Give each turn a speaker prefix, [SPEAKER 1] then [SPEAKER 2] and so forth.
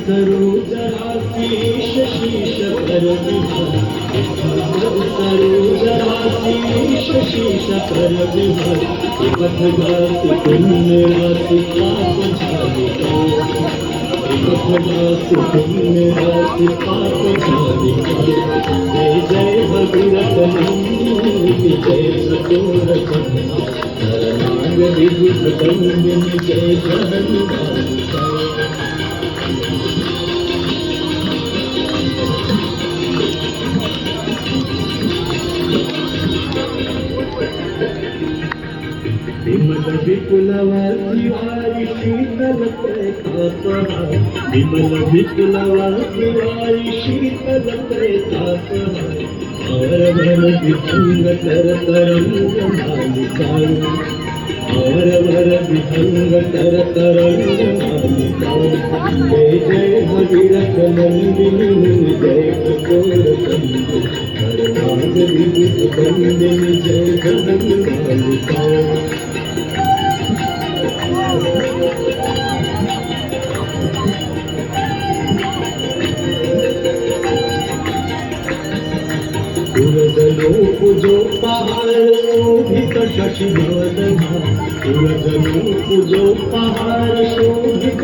[SPEAKER 1] सरोजरासी शशीश परविभा सरोजरासी शशीश परविभा पथगासी पुण्यरासी पाप झालिका पथगासी पुण्यरासी पाप झालिका जय जय भगीरथ नंदिनी जय चकोर कन्या नरनाग विभूत कंदिनी जय जगन्नाथ विमल विपुलवासी वारी शीतल प्रेतापहा विमल विपुलवासी वारी शीतल प्रेतापहा और भर विभंग कर तरंग मालिका और भर विभंग कर तरंग मालिका जय जय भगीरथ नंदिनी जय चकोर कंदिनी हरनाग विभूत कंदिनी जय जगन्नाथ सूरजलो पूजो पहाड़ शोभित शशि वदना सूरजलो पूजो पहाड़ शोभित